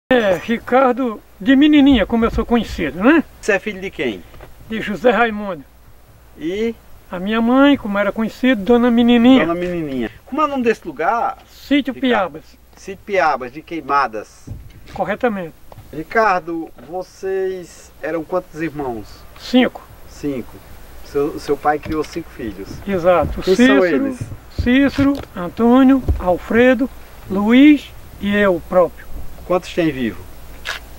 É, Ricardo de Menininha, como eu sou conhecido, né? Você é filho de quem? De José Raimundo. E? A minha mãe, como era conhecido, Dona Menininha. Dona Menininha. Como é o nome desse lugar? Sítio Piabas. Sítio Piabas, de Queimadas. Corretamente. Ricardo, vocês eram quantos irmãos? 5. 5. Seu pai criou 5 filhos. Exato. Quem são eles? Cícero, Antônio, Alfredo, Luiz e eu próprio. Quantos tem vivo?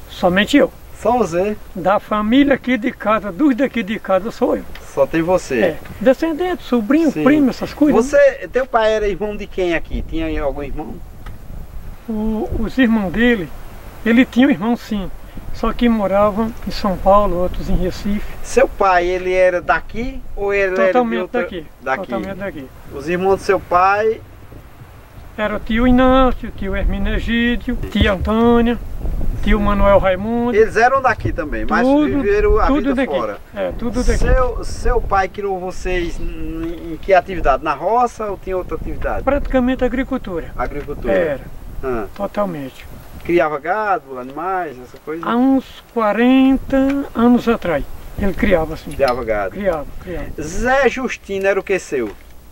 Somente eu. Só você? Da família aqui de casa, dos daqui de casa sou eu. Só tem você? É. Descendente, sobrinho, Sim. primo, essas coisas. Teu pai era irmão de quem aqui? Tinha algum irmão? Os irmãos dele, ele tinha um irmão sim, só que moravam em São Paulo, outros em Recife. Seu pai, ele era daqui ou ele Totalmente era de daqui. Totalmente daqui. Os irmãos do seu pai? Era o tio Inácio, tio Herminegídio, tia Antônia, tio Manuel Raimundo. Eles eram daqui também, mas viveram a vida daqui. fora. É, tudo daqui. Seu pai criou vocês em que atividade? Na roça ou tinha outra atividade? Praticamente agricultura. Agricultura? Era, totalmente. Criava gado, animais, essa coisa? Há uns 40 anos atrás, ele criava assim. Criava gado? Criava. Zé Justino era o que seu?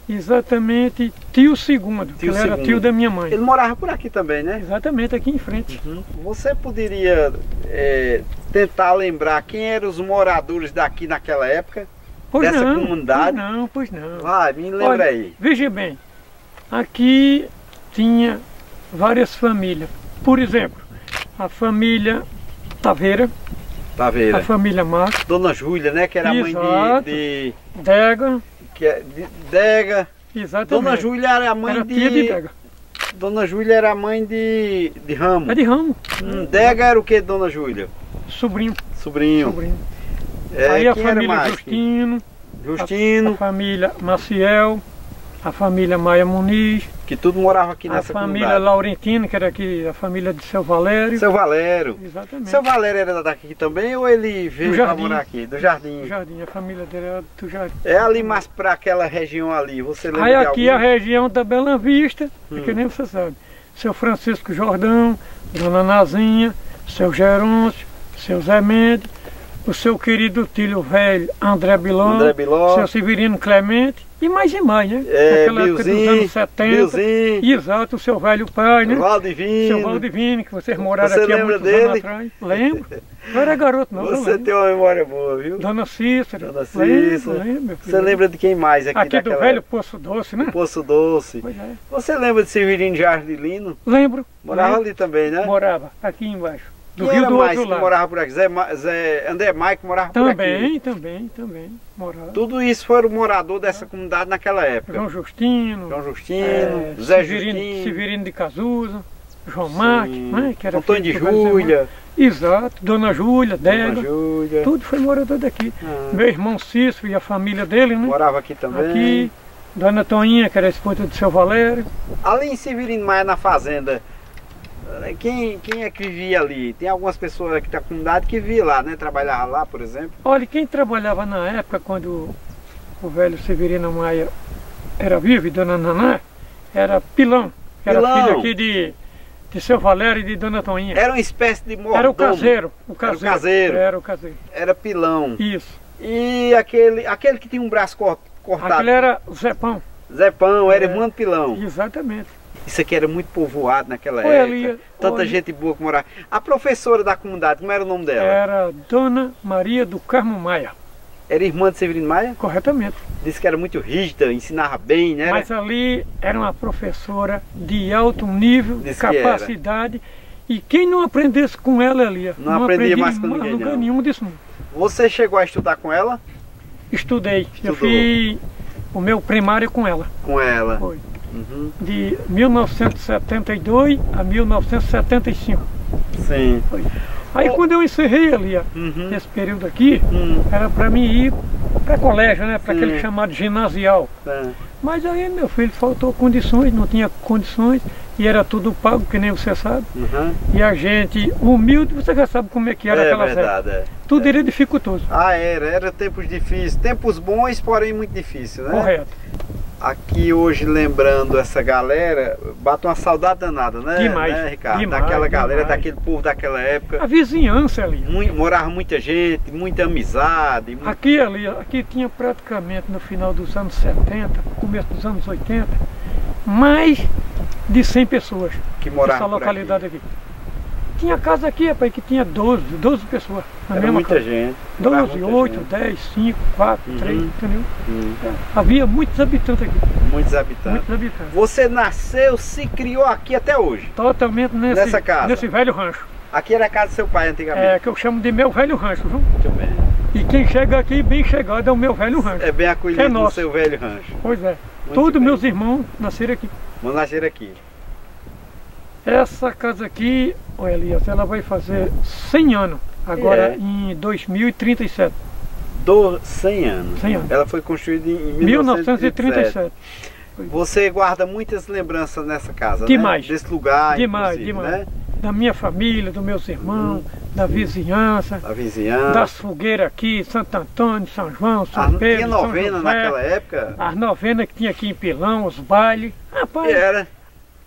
Exatamente, tio segundo, que ele era tio da minha mãe. Ele morava por aqui também, né? Exatamente, aqui em frente. Uhum. Você poderia tentar lembrar quem eram os moradores daqui naquela época? Dessa comunidade? Pois não. Vai, me lembra aí. Veja bem, aqui tinha várias famílias. Por exemplo, a família Taveira. A família Marcos. Dona Júlia, né? Que era a mãe de Dega. Dega. Exatamente. Dona Júlia era a mãe tia de Dega. Dona Júlia era a mãe de Ramo. É de Ramo. Dega era o que, Dona Júlia? Sobrinho. Aí a família Justino. A família Maciel. A família Maia Muniz. Que tudo morava aqui nessa comunidade. A família Laurentino, que era aqui, a família de Seu Valério. Seu Valério. Exatamente. Seu Valério era daqui também ou ele veio para morar aqui? Do Jardim. Do Jardim, a família dele era do Jardim. É ali mais para aquela região ali, você lembra? Aí aqui a região da Bela Vista, que nem você sabe. Seu Francisco Jordão, Dona Nazinha, seu Gerôncio, seu Zé Mendes, o seu querido tio velho André Biló, seu Severino Clemente. E mais, né? Naquela época dos anos 70. Exato, o seu velho pai, né? Seu Valdivino, que vocês moraram aqui há muitos anos atrás. Lembro. Não era garoto, não. Você tem uma memória boa, viu? Dona Cícera. Lembro, você lembra de quem mais aqui? Aqui do velho Poço Doce, né? Poço Doce. Pois é. Você lembra de Severino Jardilino? Lembro. Morava ali também, né? Morava, aqui embaixo. Do Rio do outro lado. Morava por aqui? André Maico morava por aqui? Também. Morava. Tudo isso foram morador dessa comunidade naquela época? João Justino, Zé Justino, Severino de Casusa, João Marques, né, que era Antônio de Júlia. Exato, Dona Júlia, Dega. Tudo foi morador daqui. Meu irmão Cícero e a família dele, né? Morava aqui também. Aqui, Dona Toninha, que era a esposa do seu Valério. Ali em Severino Maia, na fazenda, quem é que vivia ali? Tem algumas pessoas aqui da comunidade que vivia lá, né? Trabalhava lá, por exemplo. Olha, quem trabalhava na época, quando o velho Severino Maia era vivo e Dona Naná, era Pilão, que era filho aqui de seu Valério e de Dona Toninha. Era uma espécie de mordomo. Era o caseiro. Era o caseiro. Era Pilão. Isso. E aquele que tinha um braço cortado? Aquele era o Zepão. Zepão, era irmão de Pilão. Exatamente. Isso aqui era muito povoado naquela época. Ali, tanta gente boa que morava. A professora da comunidade, como era o nome dela? Era Dona Maria do Carmo Maia. Era irmã de Severino Maia? Corretamente. Disse que era muito rígida, ensinava bem, né? Mas ali era uma professora de alto nível, capacidade. E quem não aprendesse com ela ali, não aprendia mais com ninguém, lugar nenhum desse mundo. Você chegou a estudar com ela? Estudei. Eu fiz o meu primário com ela. Com ela? Foi. De 1972 a 1975. Sim. Foi. Aí quando eu encerrei ali, esse período aqui, era para mim ir para colégio, né? Para aquele chamado ginasial. Mas aí meu filho faltou condições, não tinha condições, e era tudo pago, que nem você sabe. E a gente, humilde, você já sabe como é que era aquela época. Tudo era dificultoso. Era tempos difíceis, tempos bons, porém muito difíceis, né? Correto. aqui hoje lembrando essa galera, bate uma saudade danada, né? Demais, né, Ricardo? demais, Daquela galera, demais. daquele povo daquela época. A vizinhança ali. Morava muita gente, muita amizade. Aqui tinha praticamente no final dos anos 70, começo dos anos 80, mais de 100 pessoas Que moravam nessa por localidade aqui. Tinha casa aqui, rapaz, que tinha 12 pessoas na Era mesma muita casa. gente. morava 12, muita 8, gente. 10, 5, 4, 3, entendeu? Hum. Havia muitos habitantes aqui, Muitos habitantes. muitos habitantes. Você nasceu, se criou aqui até hoje. Totalmente Nessa casa? nesse velho rancho. Aqui era a casa do seu pai antigamente. Que eu chamo de meu velho rancho, viu? Muito bem. E quem chega aqui bem chegado é o meu velho rancho. É bem acolhido É no nosso. seu velho rancho. Pois é. Muito Todos bem. meus irmãos nasceram aqui. Vamos nascer aqui. Essa casa aqui, olha Elias, ela vai fazer 100 anos, agora em 2037. 100 anos. 100 anos. Ela foi construída em 1937. 1937. Você guarda muitas lembranças nessa casa, Demais. né? Desse lugar, Demais, inclusive, demais. né? Da minha família, dos meus irmãos, da vizinhança, A vizinhança. das fogueiras aqui, Santo Antônio, São João, São Pedro, Tinha São novena José, naquela época? as novenas que tinha aqui em Pilão, os bailes, rapaz, Que era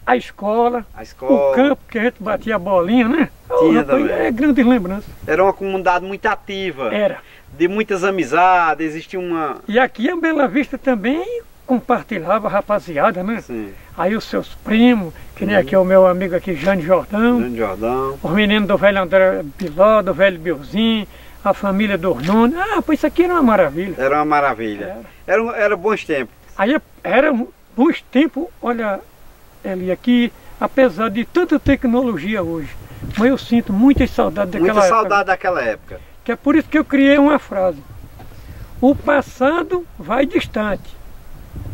a escola, a escola. o campo que a gente batia a bolinha, né? Tinha Rapaz, também. é grandes lembranças. Era uma comunidade muito ativa. Era. De muitas amizades, existia uma... E aqui em Bela Vista também compartilhava a rapaziada, né? Sim. Aí os seus primos, que nem aqui é o meu amigo aqui, Jane Jordão, Grande Jordão. os meninos do velho André Biló, do velho Bilzinho, a família do Ornone. Ah, pois isso aqui era uma maravilha. Era uma maravilha. Era bons tempos. Aí era bons tempos, olha, Eli, aqui, apesar de tanta tecnologia hoje, mas eu sinto muitas saudades daquela Muita época. saudade daquela época. Que é por isso que eu criei uma frase. O passado vai distante,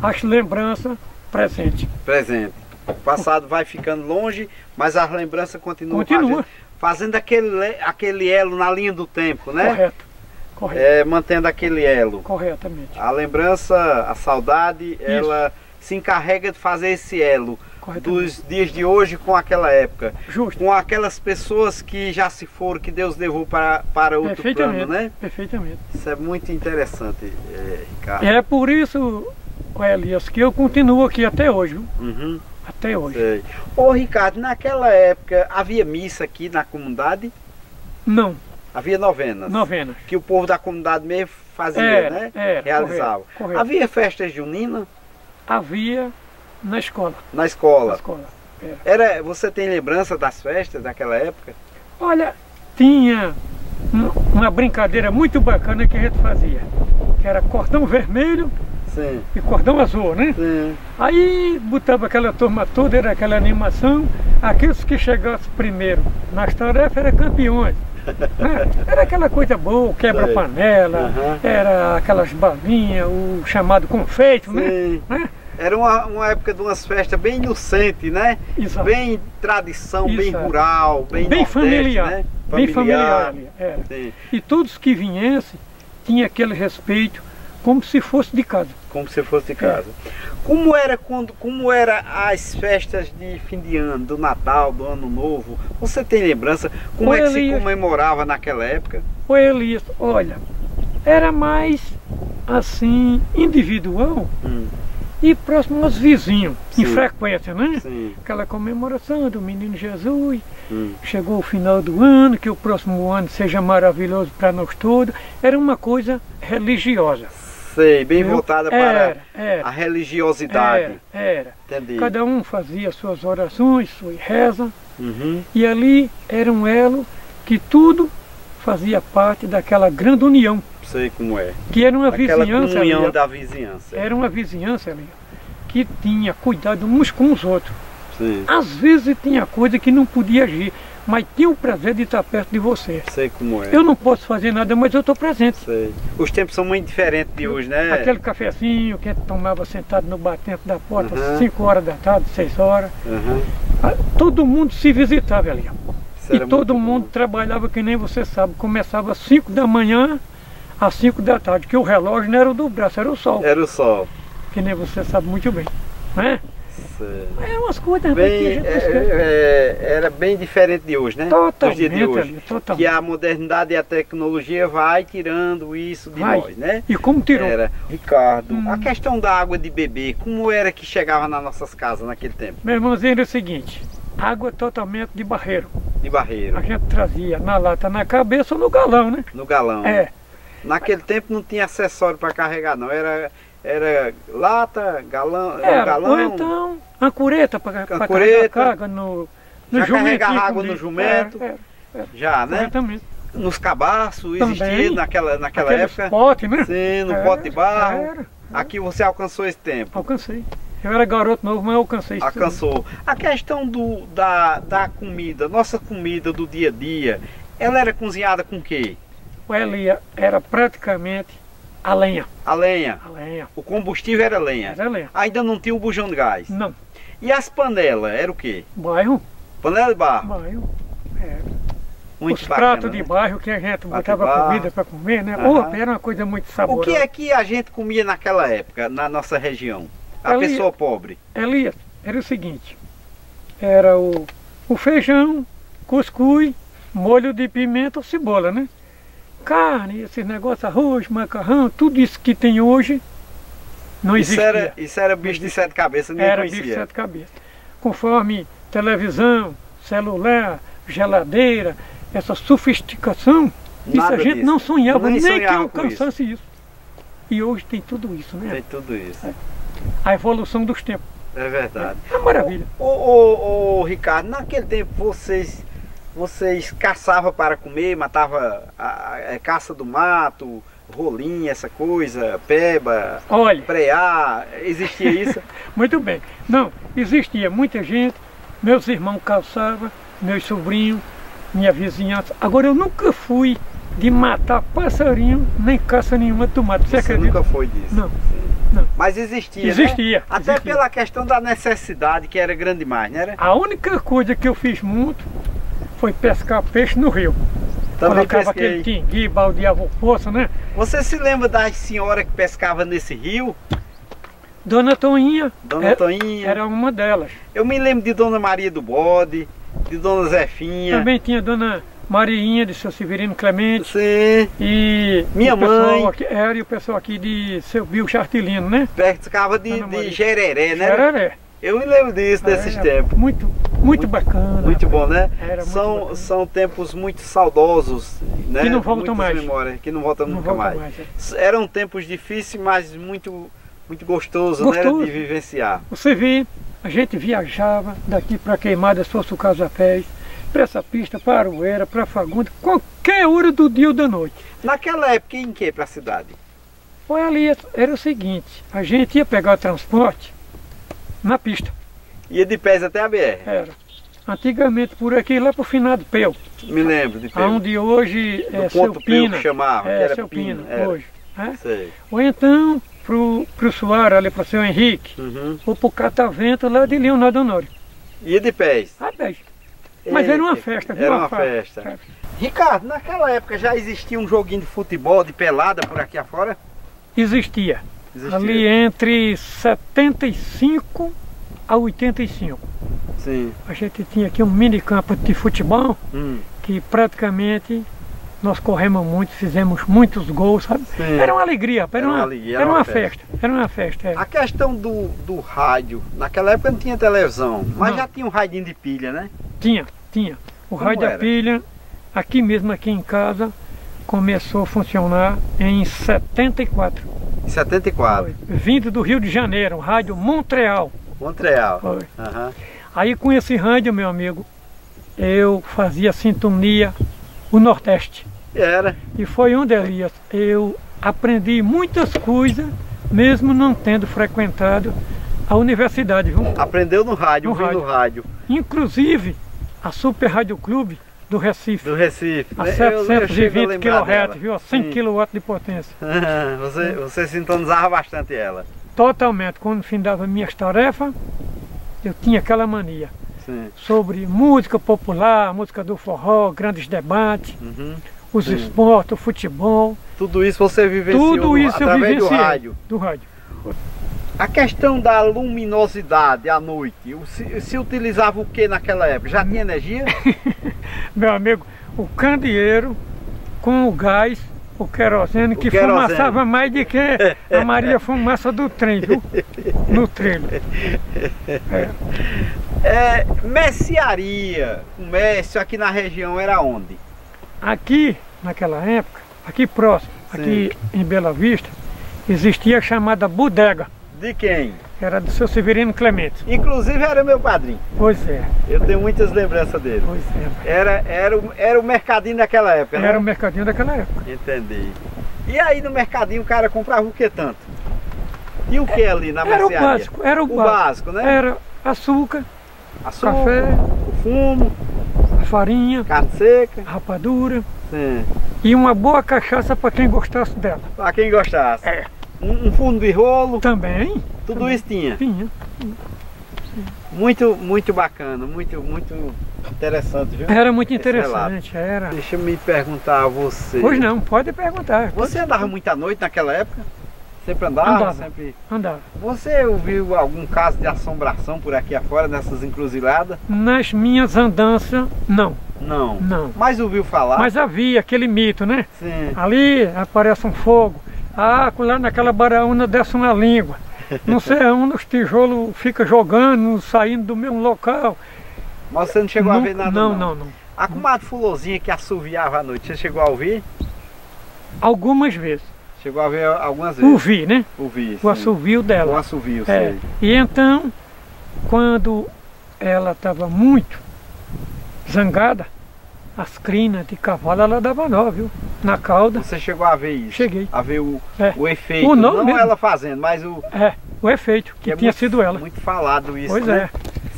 as lembranças presentes. Presente. O passado vai ficando longe, mas as lembranças continuam. Continua. Fazendo aquele elo na linha do tempo, né? Correto, correto, Mantendo aquele elo. corretamente. A lembrança, a saudade, ela se encarrega de fazer esse elo Corretamente. dos dias de hoje com aquela época. Justo. Com aquelas pessoas que já se foram, que Deus levou para outro plano, né? Perfeitamente. Isso é muito interessante, Ricardo. É por isso, Elias, que eu continuo aqui até hoje, viu? Uhum, Até hoje. sei. Ô Ricardo, naquela época havia missa aqui na comunidade? Não, Havia novenas? novenas. Que o povo da comunidade mesmo fazia, Era, né? era, Realizava. correto. Havia festas juninas Havia na escola. na escola? Na escola. Era. Você tem lembrança das festas daquela época? Olha, tinha uma brincadeira muito bacana que a gente fazia. Que era cordão vermelho Sim. e cordão azul, né? Sim. Aí botava aquela turma toda, era aquela animação. Aqueles que chegassem primeiro nas tarefas eram campeões. Né? Era aquela coisa boa, quebra-panela, Aham. era aquelas balinhas, o chamado confeito, Sim. né? Era uma época de umas festas bem inocentes, né? Exato. Bem tradição, bem Exato. rural, bem Bem nordeste, familiar, né? bem familiar ali, era. Sim. E todos que viessem tinham aquele respeito como se fosse de casa. Como se fosse de casa. Como era as festas de fim de ano, do Natal, do Ano Novo? Você tem lembrança? Como é que se Elias, comemorava naquela época? Ô Elias, olha, era mais assim, individual e próximo aos vizinhos, em Sim. frequência, né? Sim. Aquela comemoração do Menino Jesus, chegou o final do ano, que o próximo ano seja maravilhoso para nós todos. Era uma coisa religiosa. Sei, bem Viu? voltada Era, para era. a religiosidade. Era. Entendi. Cada um fazia suas orações, sua reza, Uhum. e ali era um elo que tudo fazia parte daquela grande união, Sei como é. que era uma Aquela vizinhança comunhão ali, da vizinhança. era uma vizinhança ali, que tinha cuidado uns com os outros. Sim. Às vezes tinha coisa que não podia agir, mas tinha o prazer de estar perto de você. Sei como é. Eu não posso fazer nada, mas eu estou presente. Sei. Os tempos são muito diferentes de hoje, né? Aquele cafezinho que a gente tomava sentado no batente da porta, Uhum. 5 horas da tarde, 6 horas. Uhum. Todo mundo se visitava ali. Isso E era todo muito mundo bom. trabalhava que nem você sabe. Começava às 5 da manhã às 5 da tarde, que o relógio não era o do braço, era o sol. Era o sol. Que nem você sabe muito bem. Né? É umas coisas bem, era bem diferente de hoje, né? Totalmente, Dos dias de hoje. totalmente. Que a modernidade e a tecnologia vai tirando isso de nós, né? E como tirou? Ricardo, a questão da água de beber, como era que chegava nas nossas casas naquele tempo? Meu irmãozinho, era o seguinte, água totalmente de barreiro. De barreiro. A gente trazia na lata, na cabeça ou no galão, né? No galão. É. Naquele tempo não tinha acessório para carregar, não. Era lata, galão, galão. Ou então ancoreta para carregar carga no já jumento. Carregar água no jumento. Já, né? Corretamente. Nos cabaços existia naquela época. Pote, né? Sim, no pote de barro. Aqui você alcançou esse tempo. Alcancei. Eu era garoto novo, mas eu alcancei isso. Alcançou. A questão da comida, nossa comida do dia a dia, ela era cozinhada com o quê? Ela era praticamente a lenha. A lenha? A lenha. O combustível era lenha? Era lenha. Ainda não tinha o bujão de gás? Não. E as panelas, era o quê? Bairro. Panela de barro? Bairro. Era. Muito os bacana, pratos de bairro que a gente botava comida para comer, né? Era uma coisa muito saborosa. O que é que a gente comia naquela época, na nossa região? A pessoa pobre? Elias, era o seguinte, era o feijão, cuscuz, molho de pimenta ou cebola, né? Carne, esses negócios, arroz, macarrão, tudo isso que tem hoje não existia. Isso era bicho de sete cabeças, ninguém conhecia. Era bicho de sete cabeças. Conforme televisão, celular, geladeira, essa sofisticação, isso a gente não sonhava, nem que alcançasse isso. E hoje tem tudo isso, né? Tem tudo isso. A evolução dos tempos. É verdade. É uma maravilha. Ô, Ricardo, naquele tempo vocês caçavam para comer, matavam a caça do mato, rolinha, essa coisa, peba, preá, existia isso? Muito bem. Não, existia muita gente, meus irmãos caçavam, meus sobrinhos, minha vizinhança. Agora eu nunca fui de matar passarinho, nem caça nenhuma do mato. Você acredita? Nunca foi disso? Não. Não. Mas existia, existia, né? Até pela questão da necessidade, que era grande demais, né? A única coisa que eu fiz muito foi pescar peixe no rio. Também colocava aquele tingui, baldeava o poço, né? Você se lembra das senhoras que pescavam nesse rio? Dona Toinha. Dona Toinha. Era uma delas. Eu me lembro de Dona Maria do Bode, de Dona Zefinha. Também tinha Dona Mariinha de Seu Severino Clemente. Sim. E minha mãe. E o pessoal aqui de Seu Bio Chartilino, né? Pescava de jereré, né? Jereré. Eu me lembro disso, desses tempos. Muito bacana. Muito bom, né? São tempos muito saudosos, né? Que não voltam mais. Memórias, que não voltam nunca mais. Eram tempos difíceis, mas muito gostoso, né? De vivenciar. Você vê, a gente viajava daqui para Queimada, se fosse o Casapés, para essa pista, para Aroeira, para Fagundes, qualquer hora do dia ou da noite. Naquela época, em que para a cidade? Foi ali, era o seguinte, a gente ia pegar o transporte na pista. Ia de pés até a BR? Era. Antigamente por aqui, lá para o finado Peu. Me lembro de Peu. Onde hoje é Seu Pina. Que chamava, que era Seu Pina, hoje. Sei. Ou então pro Soares, ali para Seu Henrique. Ou pro Catavento, lá de Leonardo Honório. Ia de pés? A pés. Mas era uma festa, viu? Era uma festa. Ricardo, naquela época já existia um joguinho de futebol, de pelada por aqui afora? Existia. Ali entre 75 a 85. Sim. A gente tinha aqui um mini campo de futebol que praticamente nós corremos muito, fizemos muitos gols, sabe? Sim. Era uma alegria, era uma festa. Era uma festa. A questão do rádio, naquela época não tinha televisão, mas já tinha um radinho de pilha, né? Tinha. O rádio a pilha, aqui mesmo, aqui em casa, começou a funcionar em 74. Em 74? Foi. Vindo do Rio de Janeiro, um rádio Montreal. Montreal. Foi. Aí com esse rádio, meu amigo, eu fazia sintonia o Nordeste. Era. E foi onde, Elias, eu aprendi muitas coisas, mesmo não tendo frequentado a universidade, viu? Aprendeu no rádio, ouvindo no rádio. Inclusive, a Super Rádio Clube do Recife. Do Recife. A 720 kHz, viu? A 100 kW de potência. Você sintonizava bastante ela. Totalmente. Quando findava minhas tarefas, eu tinha aquela mania. Sim. Sobre música popular, música do forró, grandes debates, os esportes, o futebol. Tudo isso você vivenciou através do rádio. Do rádio. A questão da luminosidade à noite, se utilizava o que naquela época? Já tinha energia? Meu amigo, o candeeiro com o gás, o querosene, que fumaçava mais do que a Maria Fumaça do trem, viu? No trilho. Mercearia, comércio aqui na região era onde? Aqui, naquela época, aqui próximo, aqui em Bela Vista, existia a chamada bodega. De quem? Era do seu Severino Clemente. Inclusive era meu padrinho. Pois é. Eu tenho muitas lembranças dele. Pois é. Era o mercadinho daquela época, né? Era o mercadinho daquela época. Entendi. E aí no mercadinho o cara comprava o que tanto? E o que ali na mercearia? Era o básico. Era o básico, né? Era açúcar, café, o fumo, a farinha, carne seca, rapadura. Sim. E uma boa cachaça para quem gostasse dela. Para quem gostasse. É. Um fundo de rolo. Também. Tudo também. Isso tinha? Tinha. Muito bacana, muito interessante, viu? Era muito interessante, era. Deixa eu me perguntar a você. Pois não, pode perguntar. Você andava muita noite naquela época? Sempre andava? Andava. Você ouviu algum caso de assombração por aqui afora, nessas encruzilhadas? Nas minhas andanças, não. Não? Não. Mas ouviu falar? Mas havia aquele mito, né? Sim. Ali aparece um fogo. Ah, lá naquela baraúna desce uma língua. Não sei aonde os tijolos ficam jogando, saindo do mesmo local. Mas você não chegou a ver nada? Não. A comadre Fulozinha que assoviava à noite, você chegou a ouvir? Algumas vezes. Chegou a ver algumas vezes? Ouvi, né? Ouvi, o assovio dela. O assovio, sei. E então, quando ela estava muito zangada, as crinas de cavalo ela dava nó, viu? Na cauda. Você chegou a ver isso? Cheguei. A ver o efeito, não mesmo. Ela fazendo, mas o... o efeito, que tinha sido ela. Muito falado isso, pois né?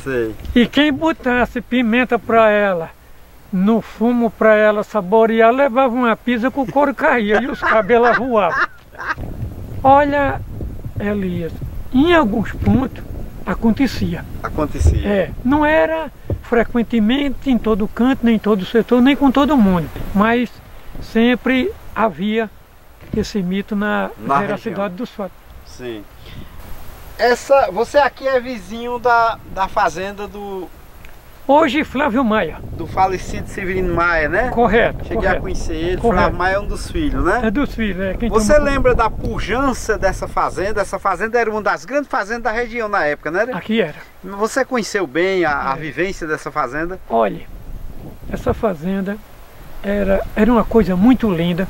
Sei. E quem botasse pimenta para ela, no fumo para ela saborear, levava uma pisa que o couro caía e os cabelos voavam. Olha, Elias, em alguns pontos acontecia. Acontecia. Não era frequentemente em todo canto, nem em todo setor, nem com todo mundo, mas sempre havia esse mito na veracidade dos fatos. Sim. Você aqui é vizinho da fazenda do... Hoje Flávio Maia. Do falecido Severino Maia, né? Correto. Cheguei a conhecer ele. Flávio Maia é um dos filhos, né? É dos filhos, Você lembra da pujança dessa fazenda? Essa fazenda era uma das grandes fazendas da região na época, né? Aqui era. Você conheceu bem a vivência dessa fazenda? Olha, essa fazenda era uma coisa muito linda,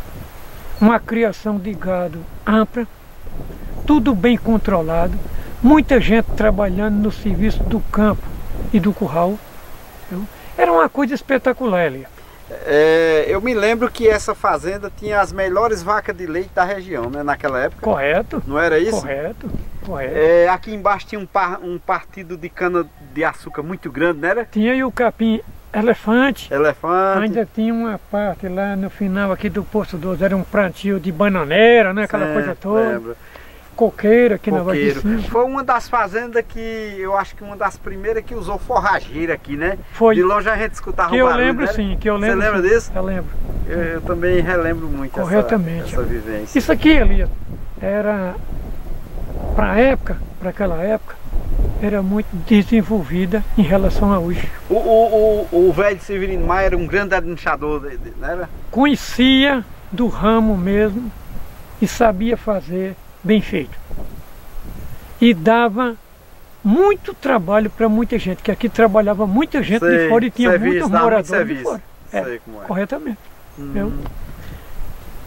uma criação de gado ampla, tudo bem controlado, muita gente trabalhando no serviço do campo e do curral. Era uma coisa espetacular ali. Eu me lembro que essa fazenda tinha as melhores vacas de leite da região, né, naquela época. Correto. Não era isso? Correto. Aqui embaixo tinha um partido de cana de açúcar muito grande, não era? Tinha aí o capim elefante. Ainda tinha uma parte lá no final aqui do Poço 12, era um plantio de bananeira, né, aquela coisa toda. Lembro. Coqueiro aqui na Vale de Cima. Foi uma das fazendas que eu acho que uma das primeiras que usou forrageira aqui, né? Foi. De longe a gente escutava o barulho. Eu lembro, Você lembra disso? Eu lembro. Eu também relembro muito essa vivência. Isso aqui, Elias, era para aquela época, era muito desenvolvida em relação a hoje. O velho Severino Maia era um grande administrador, não era? Conhecia do ramo mesmo e sabia fazer bem feito. E dava muito trabalho para muita gente, que aqui trabalhava muita gente de fora e tinha muitos moradores de fora. Sei como é. Corretamente.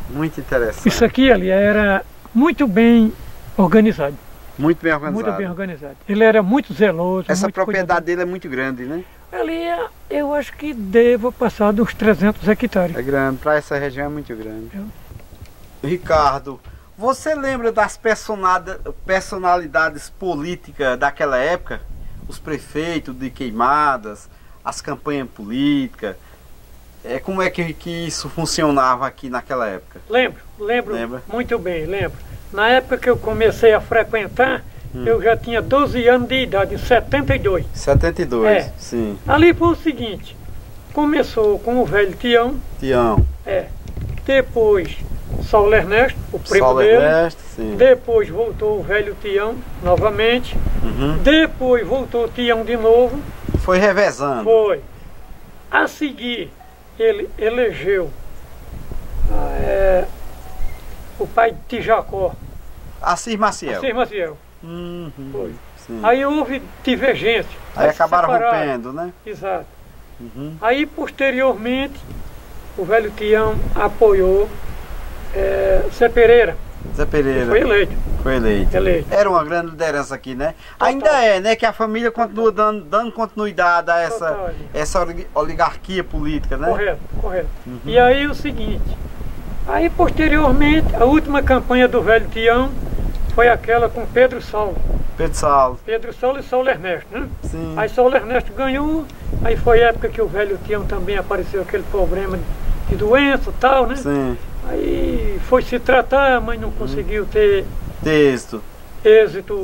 Muito interessante. Isso aqui ali era muito bem organizado. Muito bem organizado. Muito bem organizado. Ele era muito zeloso. Essa muito propriedade dele é muito grande, né? Ali eu acho que deva passar dos 300 hectares. É grande, para essa região é muito grande. Ricardo, você lembra das personalidades políticas daquela época? Os prefeitos de Queimadas, as campanhas políticas? Como é que isso funcionava aqui naquela época? Lembro muito bem, lembro. Na época que eu comecei a frequentar, eu já tinha 12 anos de idade, em 72. 72, sim. Ali foi o seguinte, começou com o velho Tião. Tião. Depois Saulo Ernesto, o primo Saulo dele. Ernesto, sim. Depois voltou o velho Tião novamente. Depois voltou o Tião de novo. Foi revezando. Foi. A seguir, ele elegeu o pai de Jacó. Assis Maciel. Assis Maciel. Foi. Sim. Aí houve divergência. Aí acabaram rompendo, né? Exato. Aí, posteriormente, o velho Tião apoiou Zé Pereira. Zé Pereira. Foi eleito. Foi eleito. Eleito. Era uma grande liderança aqui, né? Total. Ainda é, né? Que a família continua dando continuidade a essa oligarquia política, né? Correto, correto. E aí o seguinte, aí posteriormente, a última campanha do velho Tião foi aquela com Pedro Saulo. Pedro Saulo. Pedro Saulo e Saulo Ernesto, né? Sim. Aí Saulo Ernesto ganhou, aí foi a época que o velho Tião também apareceu aquele problema de doença e tal, né? Sim. Aí foi se tratar, mas não conseguiu ter êxito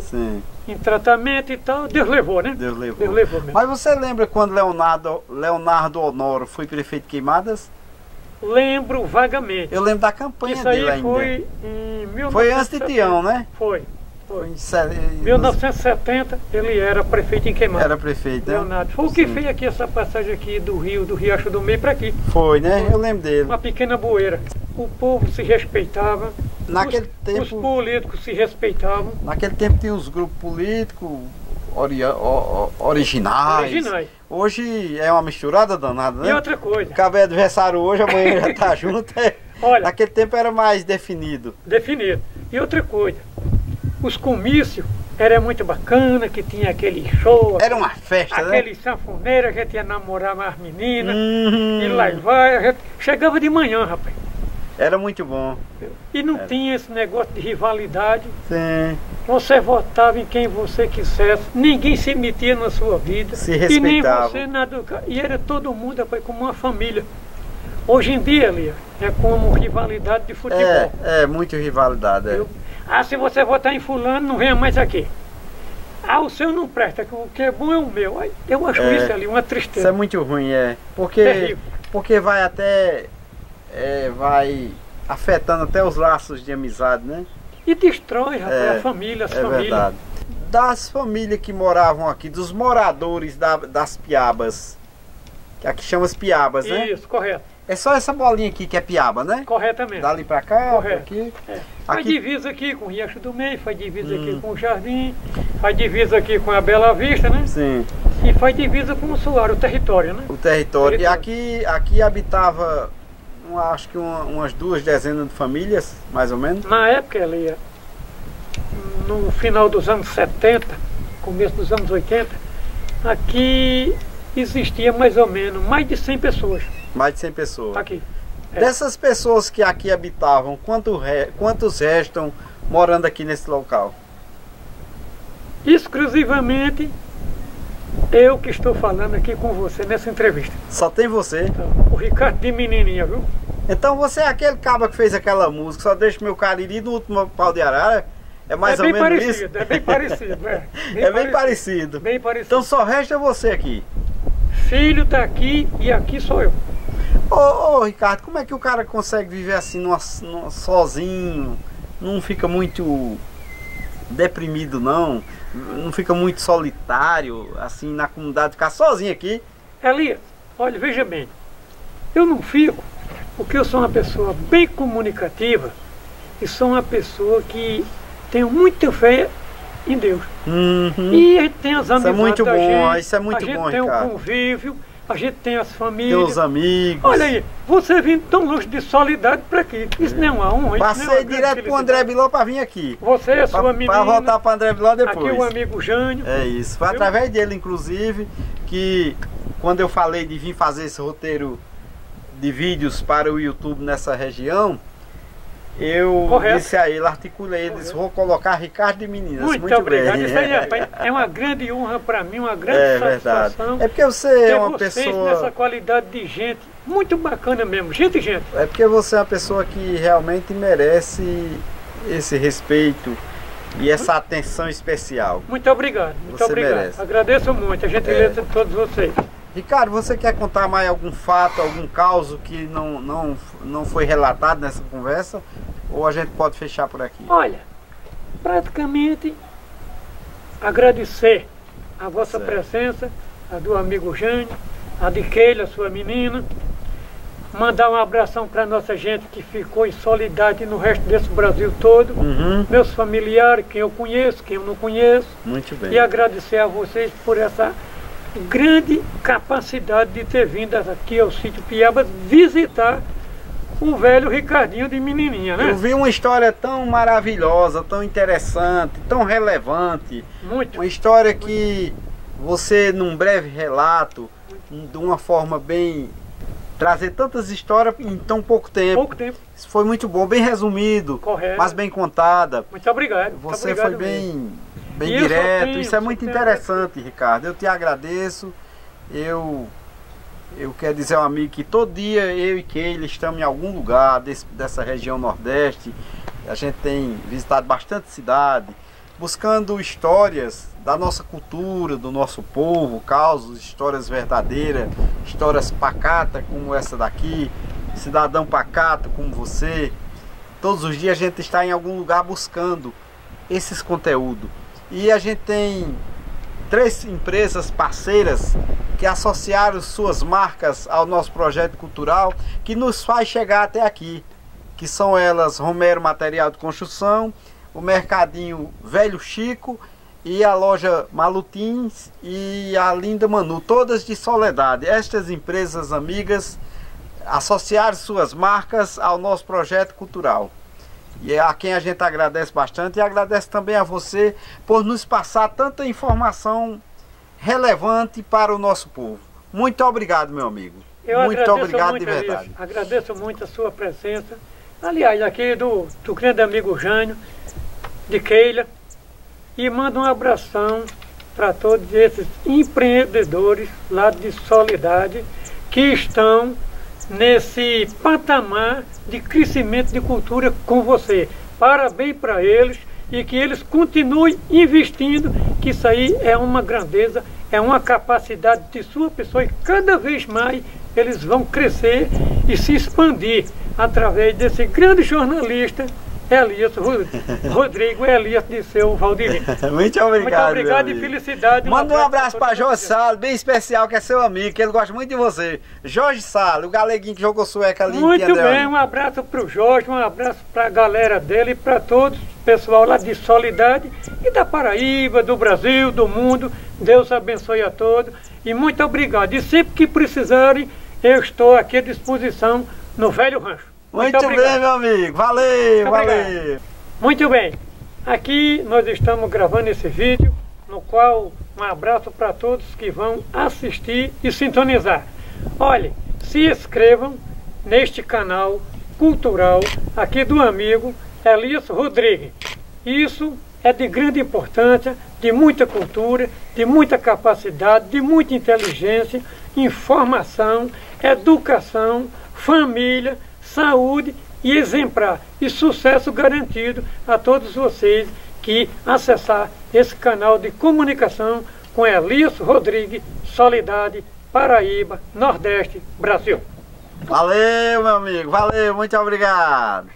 Sim. em tratamento e tal. Deus levou, né? Deus levou. Deus levou mesmo. Mas você lembra quando Leonardo Honório foi prefeito de Queimadas? Lembro vagamente. Eu lembro da campanha Isso dele aí ainda. foi em 1970. Foi antes de Tião, né? Foi. Foi em 1970 ele era prefeito em Queimadas. Era prefeito, né? Leonardo. Foi o que fez aqui essa passagem aqui do Riacho do Meio para aqui. Foi, né? Eu lembro dele. Uma pequena bueira. O povo se respeitava. Naquele tempo, os políticos se respeitavam. Naquele tempo tinha os grupos políticos originais. Hoje é uma misturada danada, né? E outra coisa. Acaba adversário hoje, amanhã já tá junto. Olha, naquele tempo era mais definido. Definido. E outra coisa. Os comícios era muito bacana, que tinha aquele show. Era uma festa, né? Aquele sanfoneiro, a gente ia namorar mais meninas. E lá vai, a gente chegava de manhã, rapaz. Era muito bom. E não tinha esse negócio de rivalidade. Sim. Você votava em quem você quisesse, ninguém se metia na sua vida. Se respeitava. E nem você nada. E era todo mundo, rapaz, como uma família. Hoje em dia, ali, é como rivalidade de futebol. É muito rivalidade. É. Ah, se você votar em fulano, não venha mais aqui. Ah, o seu não presta, o que é bom é o meu. Eu acho isso ali uma tristeza. Isso é muito ruim, porque vai até vai afetando até os laços de amizade, né? E destrói, rapaz, a família, as famílias. Verdade. Das famílias que moravam aqui, dos moradores das Piabas, que aqui chama as Piabas, né? Isso, correto. É só essa bolinha aqui que é Piaba, né? Corretamente. Dali pra cá, correto. Aqui. Faz divisa aqui com o Riacho do Meio, faz divisa aqui com o Jardim, faz divisa aqui com a Bela Vista, né? Sim. E faz divisa com o Soar, o território, né? O território. E aqui habitava, acho que umas 2 dezenas de famílias, mais ou menos. Na época, ali, no final dos anos 70, começo dos anos 80, aqui existia mais ou menos mais de 100 pessoas. Mais de 100 pessoas. Aqui. Dessas pessoas que aqui habitavam, quantos restam morando aqui nesse local? Exclusivamente eu que estou falando aqui com você nessa entrevista. Só tem você? Então, o Ricardo de Menininha, viu? Então você é aquele caba que fez aquela música, só deixa meu cariri no último pau de arara? É mais ou menos parecido, isso? É bem parecido, bem parecido. Bem parecido. Então só resta você aqui. Filho tá aqui e aqui sou eu. Ô Ricardo, como é que o cara consegue viver assim sozinho? Não fica muito deprimido não? Não fica muito solitário assim na comunidade, ficar sozinho aqui? Elias, olha, veja bem, eu não fico porque eu sou uma pessoa bem comunicativa e sou uma pessoa que tenho muita fé em Deus. E a gente tem as amizades. Isso é muito da bom, gente, isso é muito bom, a gente tem Ricardo. o convívio, a gente tem as famílias. Tem os amigos. Olha aí, você vindo tão longe de solidariedade para quê? Isso não é uma honra. Passei direto pro André Biló para vir aqui. Você é sua menina. Para voltar para André Biló depois. Aqui o amigo Jânio. É isso. Foi através dele, inclusive, que quando eu falei de vir fazer esse roteiro de vídeos para o YouTube nessa região, eu disse a ele, articulei, ele disse, vou colocar Ricardo de Meninas. Muito obrigado. Bem. Isso aí é uma grande honra para mim, uma grande satisfação. Verdade. É porque você é uma pessoa... nessa qualidade de gente, muito bacana mesmo, gente. É porque você é uma pessoa que realmente merece esse respeito e essa atenção especial. Muito obrigado, muito você obrigado. Merece. Agradeço muito a gentileza de todos vocês. Ricardo, você quer contar mais algum fato, algum caso que não foi relatado nessa conversa? Ou a gente pode fechar por aqui? Olha, praticamente agradecer a vossa presença, a do amigo Jânio, a de Keila, sua menina. Mandar um abração para nossa gente que ficou em solidariedade no resto desse Brasil todo. Meus familiares, quem eu conheço, quem eu não conheço. Muito bem. E agradecer a vocês por essa grande capacidade de ter vindo aqui ao sítio Piaba visitar o velho Ricardinho de Menininha, né? Eu vi uma história tão maravilhosa, tão interessante, tão relevante. Muito. Uma história que você, num breve relato, de uma forma bem... trazer tantas histórias em tão pouco tempo. Pouco tempo. Isso foi muito bom, bem resumido, correto, mas bem contada. Muito obrigado. Você muito obrigado foi bem direto. Isso é muito interessante, Ricardo. Eu te agradeço. Eu quero dizer ao amigo que todo dia eu e Keila estamos em algum lugar dessa região Nordeste. A gente tem visitado bastante cidade, buscando histórias da nossa cultura, do nosso povo, causos, histórias verdadeiras, histórias pacatas como essa daqui, cidadão pacato como você. Todos os dias a gente está em algum lugar buscando esses conteúdos. E a gente tem 3 empresas parceiras que associaram suas marcas ao nosso projeto cultural, que nos faz chegar até aqui, que são elas Romero Material de Construção, o Mercadinho Velho Chico e a loja Malutins e a Linda Manu, todas de Soledade. Estas empresas amigas associaram suas marcas ao nosso projeto cultural. E é a quem a gente agradece bastante, e agradece também a você por nos passar tanta informação relevante para o nosso povo. Muito obrigado, meu amigo. Muito obrigado de verdade. Agradeço muito a sua presença. Aliás, aqui do grande amigo Jânio, de Keila, e mando um abração para todos esses empreendedores lá de Soledade que estão nesse patamar de crescimento de cultura com você. Parabéns para eles e que eles continuem investindo, que isso aí é uma grandeza, é uma capacidade de sua pessoa e cada vez mais eles vão crescer e se expandir através desse grande jornalista Elias Rodrigo Elias de seu Valdirino. Muito obrigado. Muito obrigado e felicidade. Manda um abraço para Jorge Salles, bem especial, que é seu amigo, que ele gosta muito de você. Jorge Salles, o galeguinho que jogou sueca ali. Muito bem, um abraço para o Jorge, um abraço para a galera dele e para todos, pessoal lá de Soledade e da Paraíba, do Brasil, do mundo. Deus abençoe a todos e muito obrigado. E sempre que precisarem, eu estou aqui à disposição no Velho Rancho. Muito bem, meu amigo. Valeu, valeu. Muito bem. Aqui nós estamos gravando esse vídeo, no qual um abraço para todos que vão assistir e sintonizar. Olha, se inscrevam neste canal cultural aqui do amigo Elias Rodrigues. Isso é de grande importância, de muita cultura, de muita capacidade, de muita inteligência, informação, educação, família, saúde e exemplar e sucesso garantido a todos vocês que acessar esse canal de comunicação com Elias Rodrigues, Soledade, Paraíba, Nordeste, Brasil. Valeu, meu amigo, valeu, muito obrigado.